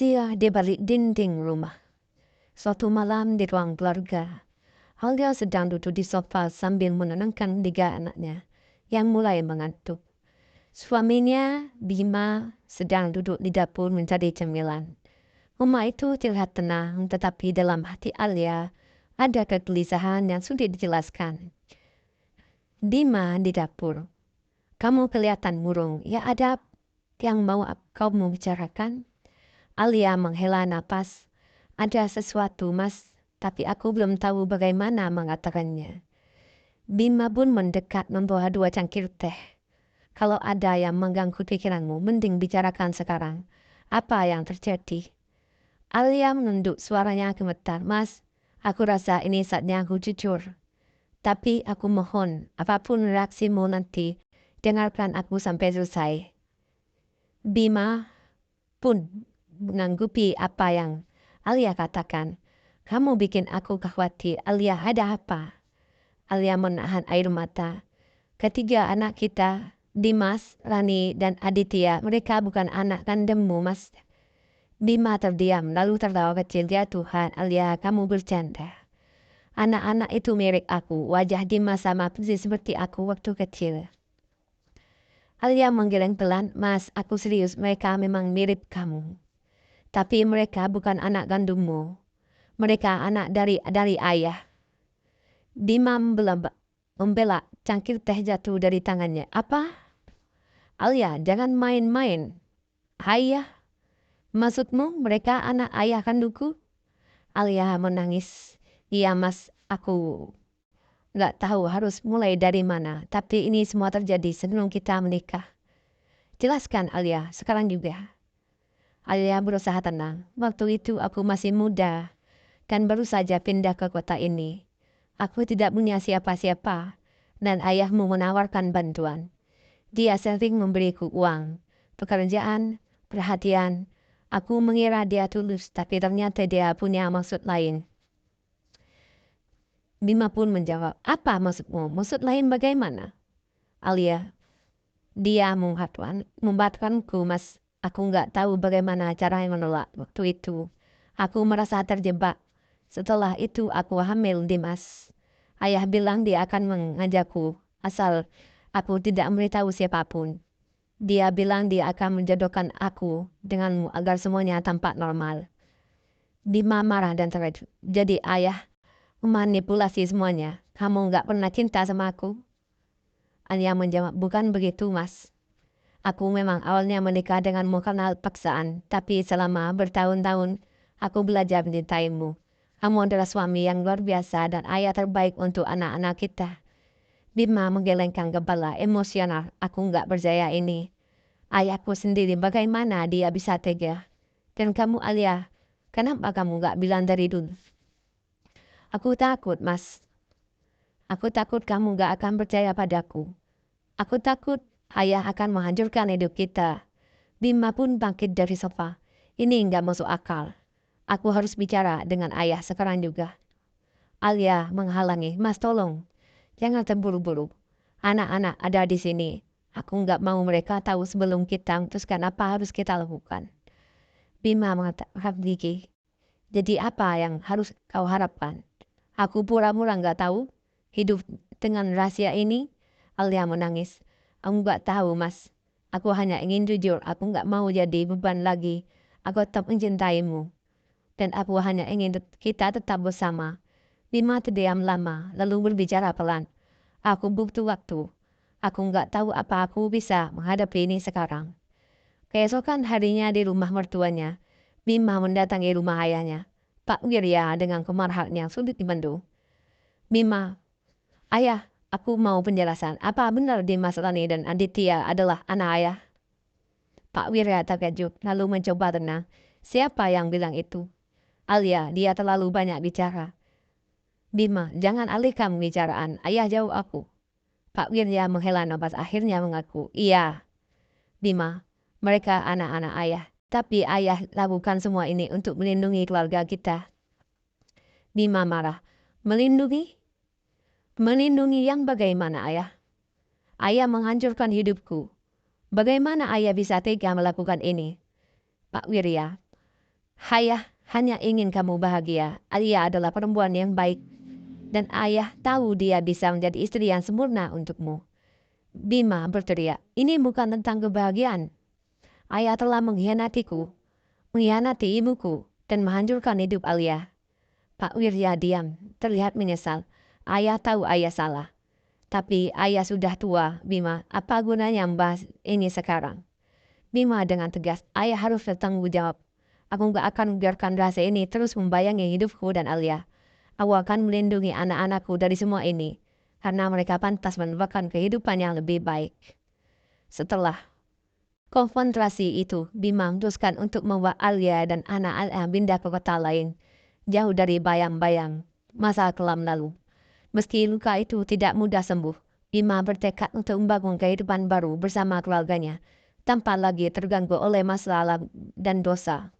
Rahasia di balik dinding rumah. Suatu malam di ruang keluarga, Alia sedang duduk di sofa sambil menenangkan 3 anaknya yang mulai mengantuk. Suaminya, Bima, sedang duduk di dapur mencari cemilan. Rumah itu terlihat tenang, tetapi dalam hati Alia ada kegelisahan yang sulit dijelaskan. Bima di dapur. Kamu kelihatan murung. Ya, ada yang mau kau membicarakan? Alia menghela napas. Ada sesuatu, Mas, tapi aku belum tahu bagaimana mengatakannya. Bima pun mendekat membawa 2 cangkir teh. Kalau ada yang mengganggu pikiranmu, mending bicarakan sekarang. Apa yang terjadi? Alia menunduk, suaranya gemetar. Mas, aku rasa ini saatnya aku jujur. Tapi aku mohon, apapun reaksimu nanti, dengarkan aku sampai selesai. Bima pun menanggupi apa yang Alia katakan. Kamu bikin aku khawatir. Alia, ada apa? Alia menahan air mata. Ketiga anak kita, Dimas, Rani, dan Aditya, mereka bukan anak kandungmu, Mas. Bima terdiam, lalu tertawa kecil. Ya Tuhan, Alia, kamu bercanda. Anak-anak itu mirip aku. Wajah Dimas sama persis seperti aku waktu kecil. Alia menggeleng pelan. Mas, aku serius, mereka memang mirip kamu. Tapi mereka bukan anak kandungmu. Mereka anak dari ayah. Bima membela cangkir teh jatuh dari tangannya. Apa? Alia, jangan main-main. Ayah? Maksudmu mereka anak ayah kandungku? Alia menangis. Iya mas, aku nggak tahu harus mulai dari mana. Tapi ini semua terjadi sebelum kita menikah. Jelaskan Alia, sekarang juga. Alia berusaha tenang. Waktu itu aku masih muda dan baru saja pindah ke kota ini. Aku tidak punya siapa-siapa dan ayahmu menawarkan bantuan. Dia sering memberiku uang, pekerjaan, perhatian. Aku mengira dia tulus, tapi ternyata dia punya maksud lain. Bima pun menjawab, apa maksudmu? Maksud lain bagaimana? Alia, dia membuatkanku, mas. Aku nggak tahu bagaimana cara menolak waktu itu. Aku merasa terjebak. Setelah itu aku hamil, Dimas. Ayah bilang dia akan mengajakku, asal aku tidak memberitahu siapapun. Dia bilang dia akan menjodohkan aku denganmu agar semuanya tampak normal. Bima marah dan terkejut. Jadi ayah memanipulasi semuanya. Kamu nggak pernah cinta sama aku? Alia menjawab, bukan begitu mas. Aku memang awalnya menikah denganmu karena paksaan, tapi selama bertahun-tahun aku belajar mencintaimu. Kamu adalah suami yang luar biasa dan ayah terbaik untuk anak-anak kita. Bima menggelengkan kepala emosional. Aku nggak percaya ini. Ayahku sendiri bagaimana dia bisa tega. Dan kamu Alia, kenapa kamu nggak bilang dari dulu? Aku takut mas. Aku takut kamu nggak akan percaya padaku. Aku takut ayah akan menghancurkan hidup kita. Bima pun bangkit dari sofa. Ini nggak masuk akal. Aku harus bicara dengan ayah sekarang juga. Alia menghalangi. Mas tolong, jangan terburu-buru. Anak-anak ada di sini. Aku nggak mau mereka tahu sebelum kita memutuskan apa harus kita lakukan. Bima mengatakan gigi. Jadi apa yang harus kau harapkan? Aku pura-pura nggak tahu hidup dengan rahasia ini. Alia menangis. Aku nggak tahu mas. Aku hanya ingin jujur. Aku nggak mau jadi beban lagi. Aku tetap mencintaimu. Dan aku hanya ingin kita tetap bersama. Bima terdiam lama, lalu berbicara pelan. Aku butuh waktu. Aku nggak tahu apa aku bisa menghadapi ini sekarang. Keesokan harinya di rumah mertuanya, Bima mendatangi rumah ayahnya, Pak Wirya dengan kemarahan yang sulit dibendung. Bima, ayah, aku mau penjelasan. Apa benar Dimas Rani dan Aditya adalah anak ayah? Pak Wirya terkejut, lalu mencoba tenang. Siapa yang bilang itu? Alia, dia terlalu banyak bicara. Bima, jangan alihkan pembicaraan. Ayah jauh aku. Pak Wirya menghela napas akhirnya mengaku. Iya, Bima, mereka anak-anak ayah. Tapi ayah lakukan semua ini untuk melindungi keluarga kita. Bima marah. Melindungi? Melindungi yang bagaimana ayah? Ayah menghancurkan hidupku. Bagaimana ayah bisa tega melakukan ini? Pak Wirya, Ayah hanya ingin kamu bahagia. Alia adalah perempuan yang baik. Dan ayah tahu dia bisa menjadi istri yang sempurna untukmu. Bima berteriak, ini bukan tentang kebahagiaan. Ayah telah mengkhianati ibuku, dan menghancurkan hidup Alia. Pak Wirya diam, terlihat menyesal. Ayah tahu ayah salah. Tapi ayah sudah tua, Bima. Apa gunanya membahas ini sekarang? Bima dengan tegas, ayah harus bertanggung jawab. Aku gak akan membiarkan rasa ini terus membayangi hidupku dan Alia. Aku akan melindungi anak-anakku dari semua ini. Karena mereka pantas mendapatkan kehidupan yang lebih baik. Setelah konfrontasi itu, Bima memutuskan untuk membawa Alia dan anak-anak pindah ke kota lain. Jauh dari bayang-bayang masa kelam lalu. Meski luka itu tidak mudah sembuh, Bima bertekad untuk membangun kehidupan baru bersama keluarganya, tanpa lagi terganggu oleh masalah dan dosa.